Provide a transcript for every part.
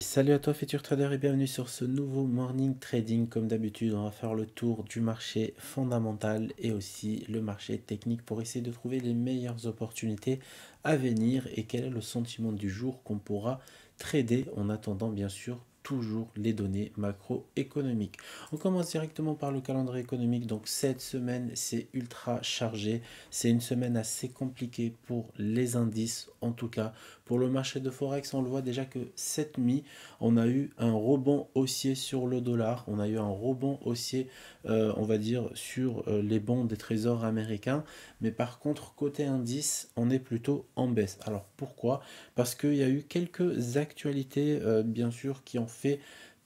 Salut à toi futur trader et bienvenue sur ce nouveau morning trading. Comme d'habitude, on va faire le tour du marché fondamental et aussi le marché technique pour essayer de trouver les meilleures opportunités à venir et quel est le sentiment du jour qu'on pourra trader en attendant bien sûr toujours les données macroéconomiques. On commence directement par le calendrier économique. Donc cette semaine, c'est ultra chargé. C'est une semaine assez compliquée pour les indices en tout cas. Pour le marché de Forex, on le voit déjà que cette nuit, on a eu un rebond haussier sur le dollar, on a eu un rebond haussier, on va dire, sur les bons des trésors américains, mais par contre, côté indice, on est plutôt en baisse. Alors pourquoi? Parce qu'il y a eu quelques actualités, bien sûr, qui ont fait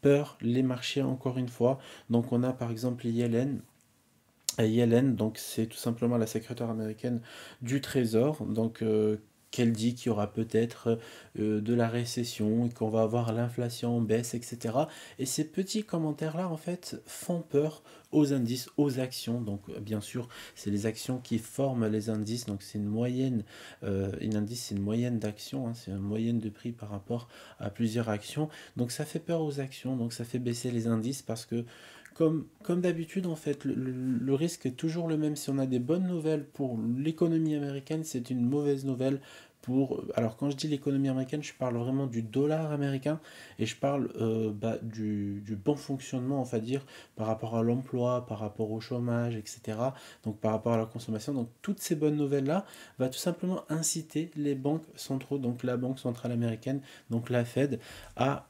peur les marchés encore une fois. Donc on a par exemple Yellen. Yellen, donc c'est tout simplement la secrétaire américaine du Trésor, donc qu'elle dit qu'il y aura peut-être de la récession et qu'on va avoir l'inflation en baisse, etc. Et ces petits commentaires-là, en fait, font peur aux indices, aux actions. Donc, bien sûr, c'est les actions qui forment les indices. Donc, c'est une moyenne. Un indice, c'est une moyenne d'actions. Hein, c'est une moyenne de prix par rapport à plusieurs actions. Donc, ça fait peur aux actions. Donc, ça fait baisser les indices parce que comme d'habitude, en fait, le risque est toujours le même. Si on a des bonnes nouvelles pour l'économie américaine, c'est une mauvaise nouvelle pour... Alors quand je dis l'économie américaine, je parle vraiment du dollar américain et je parle du bon fonctionnement, on va dire, par rapport à l'emploi, par rapport au chômage, etc. Donc par rapport à la consommation. Donc toutes ces bonnes nouvelles-là va tout simplement inciter les banques centraux, donc la Banque centrale américaine, donc la Fed, à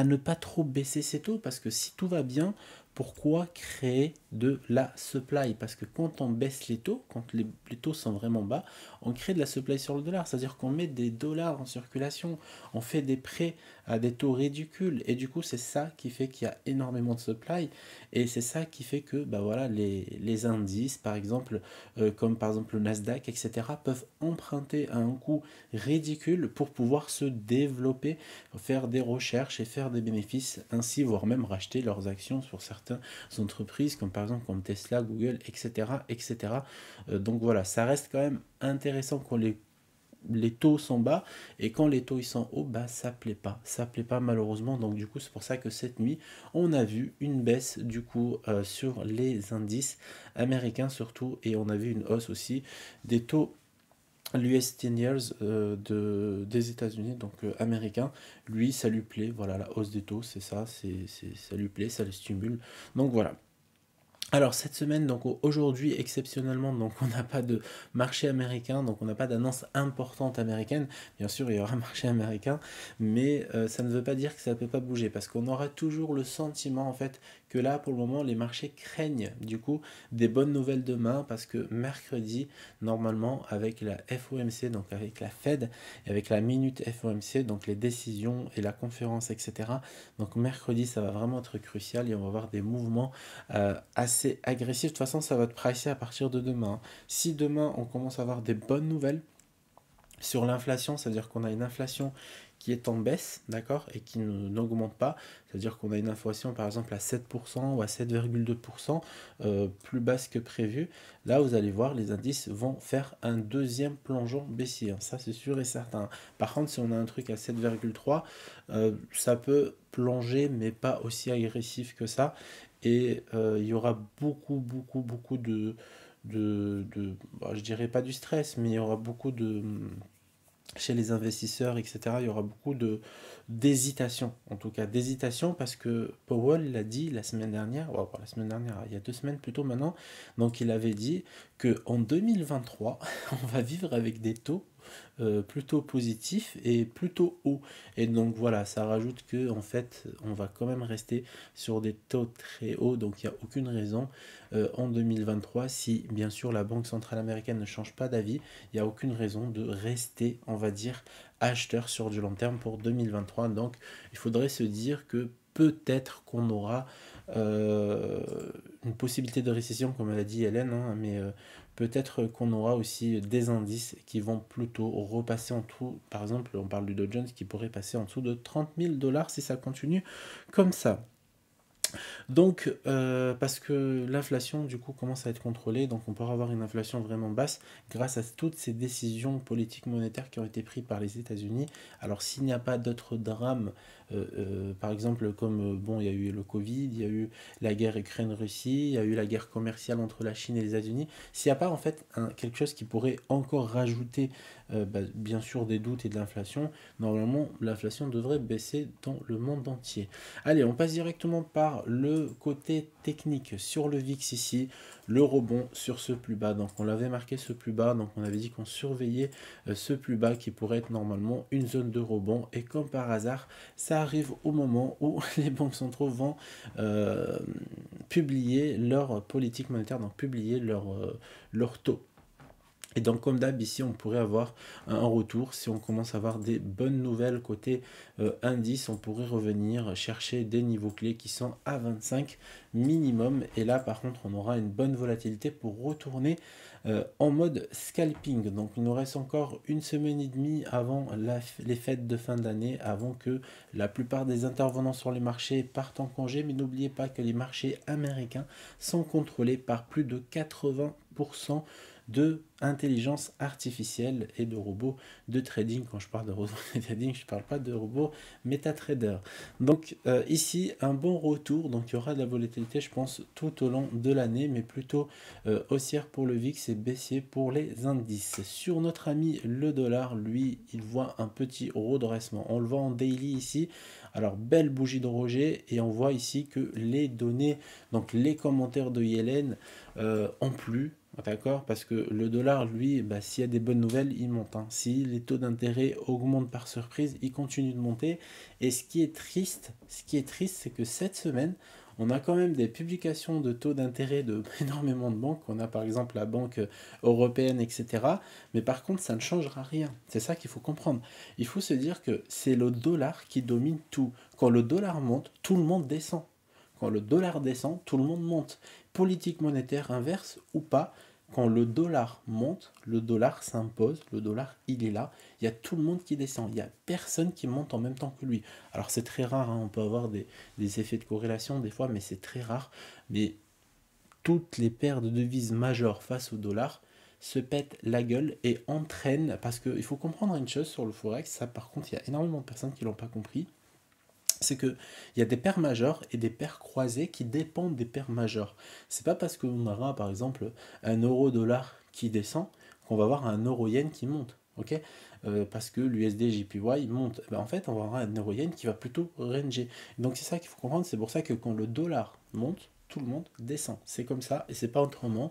ne pas trop baisser ses taux parce que si tout va bien, pourquoi créer de la supply? Parce que quand on baisse les taux, quand les taux sont vraiment bas, on crée de la supply sur le dollar, c'est-à-dire qu'on met des dollars en circulation, on fait des prêts à des taux ridicules et du coup c'est ça qui fait qu'il y a énormément de supply et c'est ça qui fait que bah voilà, les indices par exemple, comme par exemple le Nasdaq, etc., peuvent emprunter à un coût ridicule pour pouvoir se développer, faire des recherches et faire des bénéfices ainsi, voire même racheter leurs actions sur certaines entreprises, comme par exemple comme Tesla, Google, etc. etc. Donc voilà, ça reste quand même intéressant quand les taux sont bas et quand les taux ils sont hauts, bah ça plaît pas malheureusement. Donc du coup c'est pour ça que cette nuit on a vu une baisse du coup sur les indices américains surtout et on a vu une hausse aussi des taux l'US 10 years des États-Unis, donc américain, lui, ça lui plaît. Voilà, la hausse des taux, c'est ça, ça lui plaît, ça le stimule. Donc voilà. Alors cette semaine, donc aujourd'hui exceptionnellement, donc on n'a pas de marché américain, donc on n'a pas d'annonce importante américaine. Bien sûr, il y aura un marché américain, mais ça ne veut pas dire que ça ne peut pas bouger, parce qu'on aura toujours le sentiment en fait que là, pour le moment, les marchés craignent du coup des bonnes nouvelles demain, parce que mercredi, normalement, avec la FOMC, donc avec la Fed, et avec la minute FOMC, donc les décisions et la conférence, etc. Donc mercredi, ça va vraiment être crucial et on va avoir des mouvements assez agressif. De toute façon, ça va te pricer à partir de demain. Si demain, on commence à avoir des bonnes nouvelles sur l'inflation, c'est-à-dire qu'on a une inflation qui est en baisse, d'accord, et qui n'augmente pas, c'est-à-dire qu'on a une inflation par exemple à 7% ou à 7,2%, plus basse que prévu, là vous allez voir, les indices vont faire un deuxième plongeon baissier, ça c'est sûr et certain. Par contre, si on a un truc à 7,3, ça peut plonger, mais pas aussi agressif que ça, et il y aura beaucoup bon, je dirais pas du stress, mais il y aura beaucoup de, chez les investisseurs, etc., il y aura beaucoup d'hésitation, en tout cas d'hésitation, parce que Powell l'a dit la semaine dernière, oh, pas la semaine dernière, il y a 2 semaines plutôt maintenant, donc il avait dit qu'en 2023, on va vivre avec des taux plutôt positifs et plutôt hauts. Et donc voilà, ça rajoute que en fait, on va quand même rester sur des taux très hauts, donc il n'y a aucune raison en 2023, si bien sûr la Banque centrale américaine ne change pas d'avis, il n'y a aucune raison de rester, on va dire, acheteur sur du long terme pour 2023. Donc il faudrait se dire que peut-être qu'on aura euh, une possibilité de récession, comme elle a dit Hélène, hein, mais peut-être qu'on aura aussi des indices qui vont plutôt repasser en dessous. Par exemple, on parle du Dow Jones qui pourrait passer en dessous de 30 000 $ si ça continue comme ça. Donc, parce que l'inflation, du coup, commence à être contrôlée, donc on pourra avoir une inflation vraiment basse grâce à toutes ces décisions politiques monétaires qui ont été prises par les États-Unis. Alors, s'il n'y a pas d'autres drames, par exemple, comme, bon, il y a eu le Covid, il y a eu la guerre Ukraine-Russie, il y a eu la guerre commerciale entre la Chine et les États-Unis, s'il n'y a pas, en fait, quelque chose qui pourrait encore rajouter, bien sûr, des doutes et de l'inflation, normalement, l'inflation devrait baisser dans le monde entier. Allez, on passe directement par le côté technique sur le VIX ici, le rebond sur ce plus bas. Donc on l'avait marqué ce plus bas, donc on avait dit qu'on surveillait ce plus bas qui pourrait être normalement une zone de rebond. Et comme par hasard, ça arrive au moment où les banques centraux vont euh, publier leur politique monétaire, donc publier leur taux. Et donc, comme d'hab, ici, on pourrait avoir un retour. Si on commence à avoir des bonnes nouvelles côté indice, on pourrait revenir chercher des niveaux clés qui sont à 25 minimum. Et là, par contre, on aura une bonne volatilité pour retourner en mode scalping. Donc, il nous reste encore une semaine et demie avant les fêtes de fin d'année, avant que la plupart des intervenants sur les marchés partent en congé. Mais n'oubliez pas que les marchés américains sont contrôlés par plus de 80% de intelligence artificielle et de robots de trading. Quand je parle de robots de trading, je ne parle pas de robots MetaTrader. Donc ici, un bon retour. Donc il y aura de la volatilité, je pense, tout au long de l'année, mais plutôt haussière pour le VIX et baissier pour les indices. Sur notre ami le dollar, lui, il voit un petit redressement. On le voit en daily ici. Alors, belle bougie de Roger, et on voit ici que les données, donc les commentaires de Yellen, ont plu. D'accord? Parce que le dollar, lui, bah, s'il y a des bonnes nouvelles, il monte. Hein. Si les taux d'intérêt augmentent par surprise, il continue de monter. Et ce qui est triste, c'est que cette semaine, on a quand même des publications de taux d'intérêt de énormément de banques. On a par exemple la Banque européenne, etc. Mais par contre, ça ne changera rien. C'est ça qu'il faut comprendre. Il faut se dire que c'est le dollar qui domine tout. Quand le dollar monte, tout le monde descend. Quand le dollar descend, tout le monde monte. Politique monétaire inverse ou pas, quand le dollar monte, le dollar s'impose, le dollar il est là, il y a tout le monde qui descend, il n'y a personne qui monte en même temps que lui. Alors c'est très rare, hein, on peut avoir des effets de corrélation des fois, mais c'est très rare. Mais toutes les paires de devises majeures face au dollar se pètent la gueule et entraînent, parce qu'il faut comprendre une chose sur le Forex, ça par contre il y a énormément de personnes qui ne l'ont pas compris, c'est qu'il y a des paires majeures et des paires croisées qui dépendent des paires majeures. C'est pas parce qu'on aura par exemple un euro-dollar qui descend qu'on va avoir un euro-yen qui monte. Ok. Parce que l'USD JPY monte. Ben, en fait, on va avoir un euro-yen qui va plutôt ranger. Donc c'est ça qu'il faut comprendre. C'est pour ça que quand le dollar monte, tout le monde descend. C'est comme ça et c'est pas autrement.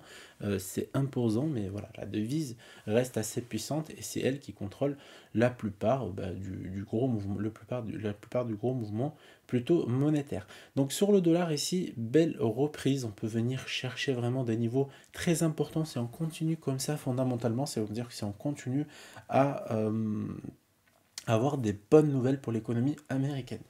C'est imposant, mais voilà, la devise reste assez puissante et c'est elle qui contrôle la plupart du gros mouvement, la plupart du gros mouvement plutôt monétaire. Donc sur le dollar ici, belle reprise, on peut venir chercher vraiment des niveaux très importants si on continue comme ça fondamentalement, c'est-à-dire que si on continue à avoir des bonnes nouvelles pour l'économie américaine.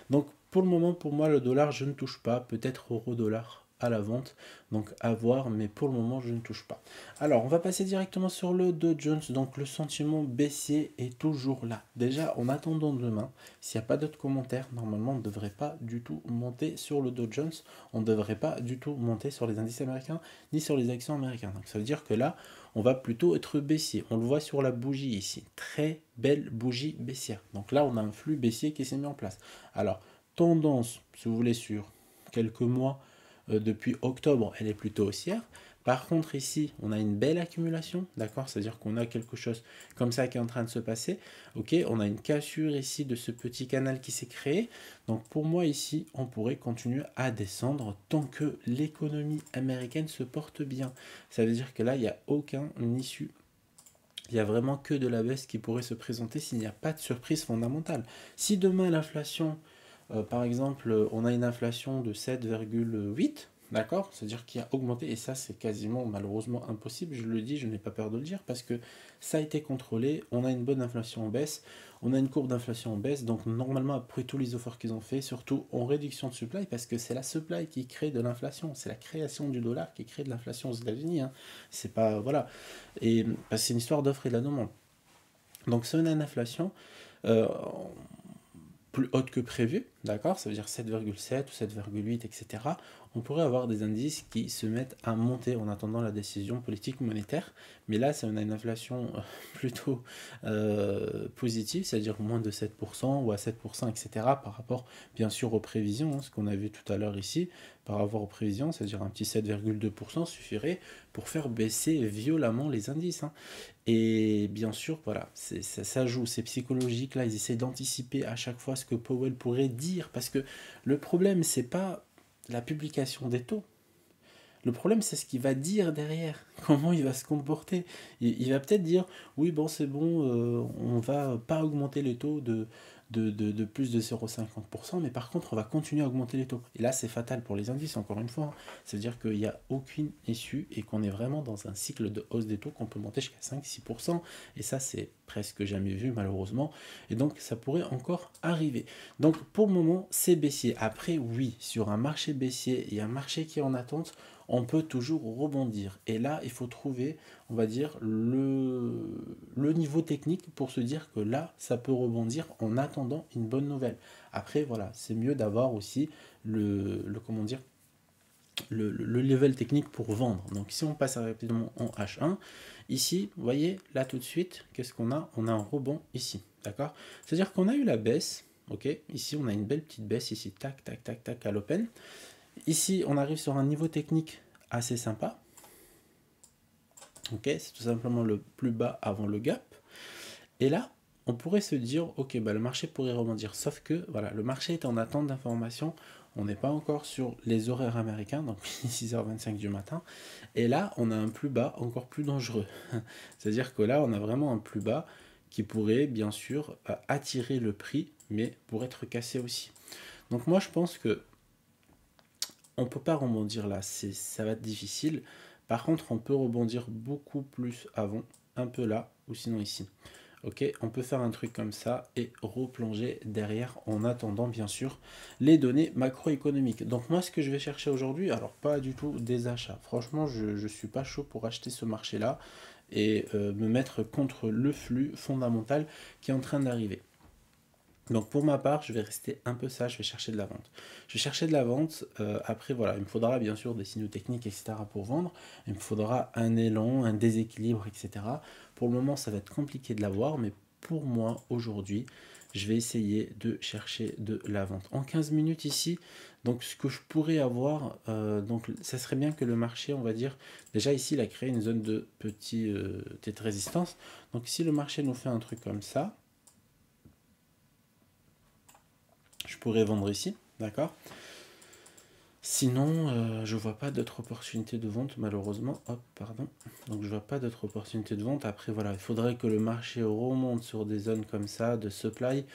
Donc pour le moment, pour moi, le dollar, je ne touche pas, peut-être euro-dollar à la vente, donc à voir, mais pour le moment, je ne touche pas. Alors, on va passer directement sur le Dow Jones, donc le sentiment baissier est toujours là. Déjà, en attendant demain, s'il n'y a pas d'autres commentaires, normalement, on ne devrait pas du tout monter sur le Dow Jones, on ne devrait pas du tout monter sur les indices américains, ni sur les actions américaines. Donc ça veut dire que là, on va plutôt être baissier. On le voit sur la bougie ici, très belle bougie baissière. Donc là, on a un flux baissier qui s'est mis en place. Alors, tendance, si vous voulez, sur quelques mois, depuis octobre, elle est plutôt haussière. Par contre, ici, on a une belle accumulation, d'accord? C'est-à-dire qu'on a quelque chose comme ça qui est en train de se passer. Ok, on a une cassure ici de ce petit canal qui s'est créé. Donc pour moi, ici, on pourrait continuer à descendre tant que l'économie américaine se porte bien. Ça veut dire que là, il n'y a aucun issue. Il n'y a vraiment que de la baisse qui pourrait se présenter s'il n'y a pas de surprise fondamentale. Si demain l'inflation, par exemple, on a une inflation de 7,8, d'accord? C'est-à-dire qui a augmenté, et ça c'est quasiment malheureusement impossible, je le dis, je n'ai pas peur de le dire, parce que ça a été contrôlé, on a une bonne inflation en baisse, on a une courbe d'inflation en baisse, donc normalement après tous les efforts qu'ils ont fait, surtout en réduction de supply, parce que c'est la supply qui crée de l'inflation, c'est la création du dollar qui crée de l'inflation aux États-Unis, hein. C'est pas, voilà, et parce que c'est une histoire d'offre et de la demande. Donc si on a une inflation euh, plus haute que prévu, d'accord, ça veut dire 7,7 ou 7,8, etc., on pourrait avoir des indices qui se mettent à monter en attendant la décision politique monétaire. Mais là, on a une inflation plutôt positive, c'est-à-dire moins de 7% ou à 7%, etc., par rapport, bien sûr, aux prévisions, hein, ce qu'on a vu tout à l'heure ici, par rapport aux prévisions, c'est-à-dire un petit 7,2% suffirait pour faire baisser violemment les indices, hein. Et bien sûr, voilà, ça joue, c'est psychologique, là, ils essaient d'anticiper à chaque fois ce que Powell pourrait dire, parce que le problème, c'est pas la publication des taux. Le problème, c'est ce qu'il va dire derrière, comment il va se comporter. Il va peut-être dire, oui, bon, c'est bon, on va pas augmenter les taux de plus de 0,50%, mais par contre, on va continuer à augmenter les taux. Et là, c'est fatal pour les indices, encore une fois, hein. Ça veut dire qu'il n'y a aucune issue et qu'on est vraiment dans un cycle de hausse des taux qu'on peut monter jusqu'à 5-6%. Et ça, c'est presque jamais vu, malheureusement. Et donc, ça pourrait encore arriver. Donc, pour le moment, c'est baissier. Après, oui, sur un marché baissier et un marché qui est en attente, on peut toujours rebondir. Et là, il faut trouver, on va dire, le niveau technique pour se dire que là, ça peut rebondir en attendant une bonne nouvelle. Après, voilà, c'est mieux d'avoir aussi comment dire, le level technique pour vendre. Donc, si on passe rapidement en H1, ici, vous voyez, là tout de suite, qu'est-ce qu'on a? On a un rebond ici, d'accord? C'est-à-dire qu'on a eu la baisse, ok? Ici, on a une belle petite baisse ici, tac, tac, tac, tac, à l'open. Ici, on arrive sur un niveau technique assez sympa. Ok, c'est tout simplement le plus bas avant le gap. Et là, on pourrait se dire, ok, bah, le marché pourrait rebondir. Sauf que, voilà, le marché est en attente d'informations. On n'est pas encore sur les horaires américains, donc 6h25 du matin. Et là, on a un plus bas encore plus dangereux. C'est-à-dire que là, on a vraiment un plus bas qui pourrait, bien sûr, attirer le prix, mais pour être cassé aussi. Donc moi, je pense que on peut pas rebondir là, ça va être difficile. Par contre, on peut rebondir beaucoup plus avant, un peu là, ou sinon ici. Ok, on peut faire un truc comme ça et replonger derrière en attendant bien sûr les données macroéconomiques. Donc moi ce que je vais chercher aujourd'hui, alors pas du tout des achats. Franchement, je suis pas chaud pour acheter ce marché-là et me mettre contre le flux fondamental qui est en train d'arriver. Donc pour ma part, je vais rester un peu sage, je vais chercher de la vente. Je vais chercher de la vente, après voilà, il me faudra bien sûr des signaux techniques, etc. pour vendre, il me faudra un élan, un déséquilibre, etc. Pour le moment, ça va être compliqué de l'avoir, mais pour moi, aujourd'hui, je vais essayer de chercher de la vente. En 15 minutes ici, donc ce que je pourrais avoir, donc ça serait bien que le marché, on va dire, déjà ici, il a créé une zone de petite résistance. Donc si le marché nous fait un truc comme ça, je pourrais vendre ici, d'accord? Sinon, je vois pas d'autres opportunités de vente, malheureusement. Hop, pardon. Donc, je vois pas d'autres opportunités de vente. Après, voilà, il faudrait que le marché remonte sur des zones comme ça, de supply,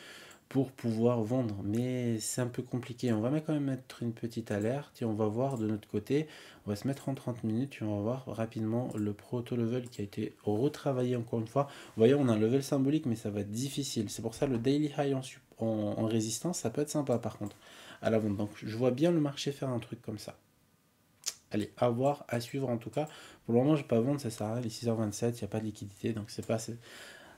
pour pouvoir vendre. Mais c'est un peu compliqué. On va quand même mettre une petite alerte et on va voir de notre côté. On va se mettre en 30 minutes et on va voir rapidement le proto-level qui a été retravaillé encore une fois. Vous voyez, on a un level symbolique, mais ça va être difficile. C'est pour ça le daily high en résistance, ça peut être sympa par contre à la vente. Donc je vois bien le marché faire un truc comme ça. Allez, à voir, à suivre en tout cas. Pour le moment, je ne vais pas vendre, ça sert à rien. Les 6h27, il n'y a pas de liquidité, donc c'est pas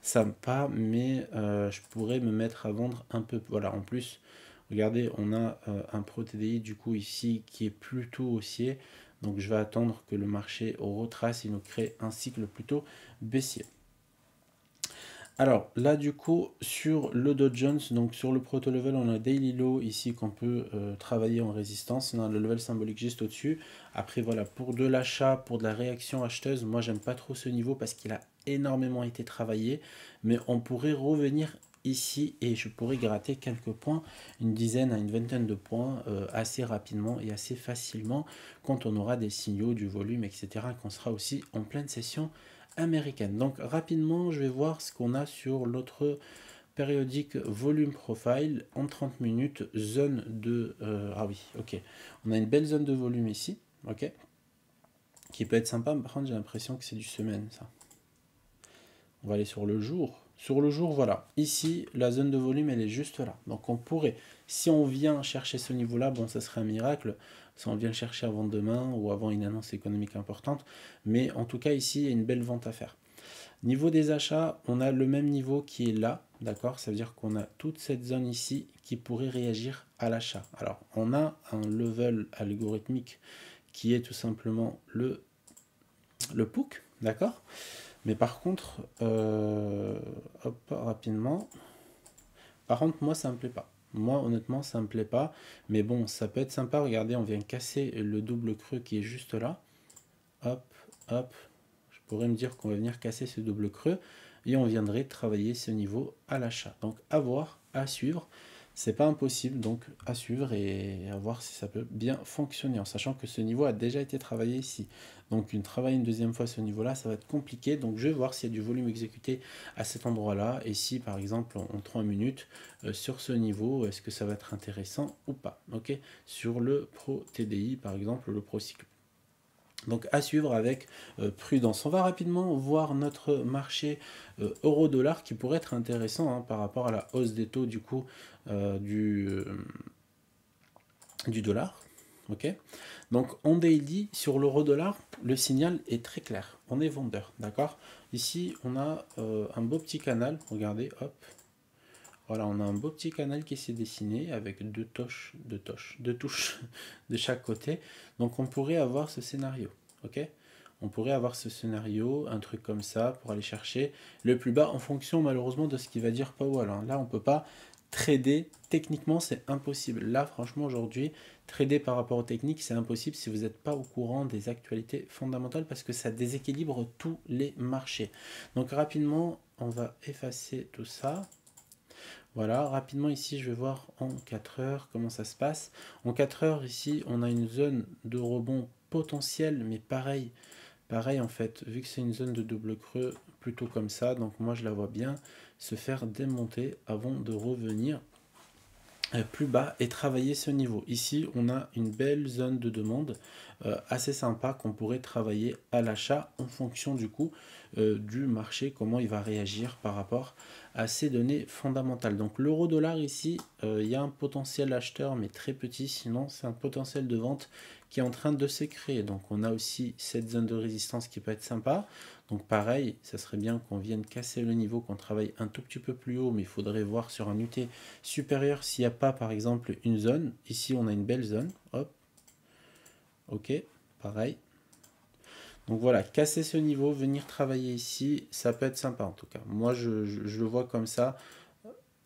sympa, mais je pourrais me mettre à vendre un peu. Voilà, en plus, regardez, on a un Pro TDI du coup ici qui est plutôt haussier. Donc je vais attendre que le marché retrace et nous crée un cycle plutôt baissier. Alors là du coup sur le Dow Jones, donc sur le proto level on a daily low ici qu'on peut travailler en résistance, on a le level symbolique juste au dessus. Après voilà, pour de l'achat, pour de la réaction acheteuse, moi j'aime pas trop ce niveau parce qu'il a énormément été travaillé, mais on pourrait revenir ici et je pourrais gratter quelques points, une dizaine à une vingtaine de points assez rapidement et assez facilement quand on aura des signaux du volume, etc., qu'on sera aussi en pleine session américaine. Donc rapidement, je vais voir ce qu'on a sur l'autre périodique volume profile en 30 minutes, zone de... ah oui, ok. On a une belle zone de volume ici, ok, qui peut être sympa. Par contre, j'ai l'impression que c'est du semaine, ça. On va aller sur le jour. Sur le jour, voilà. Ici, la zone de volume, elle est juste là. Donc on pourrait, si on vient chercher ce niveau-là, bon, ça serait un miracle. Si on vient le chercher avant demain ou avant une annonce économique importante. Mais en tout cas, ici, il y a une belle vente à faire. Niveau des achats, on a le même niveau qui est là, d'accord? Ça veut dire qu'on a toute cette zone ici qui pourrait réagir à l'achat. Alors, on a un level algorithmique qui est tout simplement le POOC, d'accord? Mais par contre, hop, rapidement, par contre, moi, ça me plaît pas. Moi, honnêtement, ça me plaît pas. Mais bon, ça peut être sympa. Regardez, on vient casser le double creux qui est juste là. Hop, hop. Je pourrais me dire qu'on va venir casser ce double creux et on viendrait travailler ce niveau à l'achat. Donc, à voir, à suivre. C'est pas impossible, donc à suivre et à voir si ça peut bien fonctionner, en sachant que ce niveau a déjà été travaillé ici. Donc travailler une deuxième fois ce niveau-là, ça va être compliqué. Donc je vais voir s'il y a du volume exécuté à cet endroit-là. Et si par exemple en 3 minutes, sur ce niveau, est-ce que ça va être intéressant ou pas, ok? Sur le Pro TDI par exemple, le Pro Cycle. Donc à suivre avec prudence. On va rapidement voir notre marché euro-dollar qui pourrait être intéressant hein, par rapport à la hausse des taux du coup du dollar. Ok. Donc en daily sur l'euro-dollar, le signal est très clair. On est vendeur, d'accord. Ici on a un beau petit canal. Regardez, hop. Voilà, on a un beau petit canal qui s'est dessiné avec deux touches de chaque côté. Donc on pourrait avoir ce scénario, ok? On pourrait avoir ce scénario, un truc comme ça, pour aller chercher le plus bas en fonction malheureusement de ce qu'il va dire Powell. Hein. Là, on ne peut pas trader, techniquement c'est impossible. Là, franchement, aujourd'hui, trader par rapport aux techniques, c'est impossible si vous n'êtes pas au courant des actualités fondamentales parce que ça déséquilibre tous les marchés. Donc rapidement, on va effacer tout ça. Voilà, rapidement ici, je vais voir en 4 heures comment ça se passe. En 4 heures, ici, on a une zone de rebond potentiel, mais pareil en fait, vu que c'est une zone de double creux, plutôt comme ça, donc moi je la vois bien se faire démonter avant de revenir plus bas et travailler ce niveau. Ici, on a une belle zone de demande assez sympa qu'on pourrait travailler à l'achat en fonction du coup du marché, comment il va réagir par rapport à ces données fondamentales. Donc l'euro-dollar ici, il y a un potentiel acheteur mais très petit, sinon c'est un potentiel de vente qui est en train de se créer. Donc on a aussi cette zone de résistance qui peut être sympa. Donc pareil, ça serait bien qu'on vienne casser le niveau, qu'on travaille un tout petit peu plus haut, mais il faudrait voir sur un UT supérieur s'il n'y a pas par exemple une zone. Ici on a une belle zone, hop, ok, pareil. Donc voilà, casser ce niveau, venir travailler ici, ça peut être sympa en tout cas. Moi je le vois comme ça,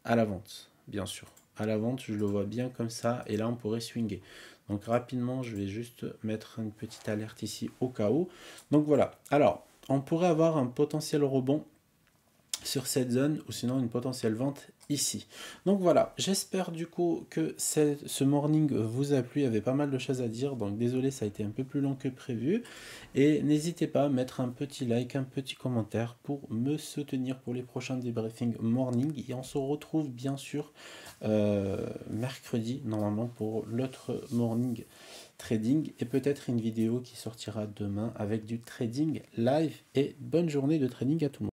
à la vente, bien sûr. À la vente, je le vois bien comme ça, et là on pourrait swinger. Donc rapidement, je vais juste mettre une petite alerte ici au cas où. Donc voilà, alors on pourrait avoir un potentiel rebond sur cette zone ou sinon une potentielle vente ici. Donc voilà, j'espère du coup que ce morning vous a plu, il y avait pas mal de choses à dire, donc désolé ça a été un peu plus long que prévu, et n'hésitez pas à mettre un petit like, un petit commentaire pour me soutenir pour les prochains débriefings morning, et on se retrouve bien sûr mercredi normalement pour l'autre morning trading et peut-être une vidéo qui sortira demain avec du trading live, et bonne journée de trading à tout le monde.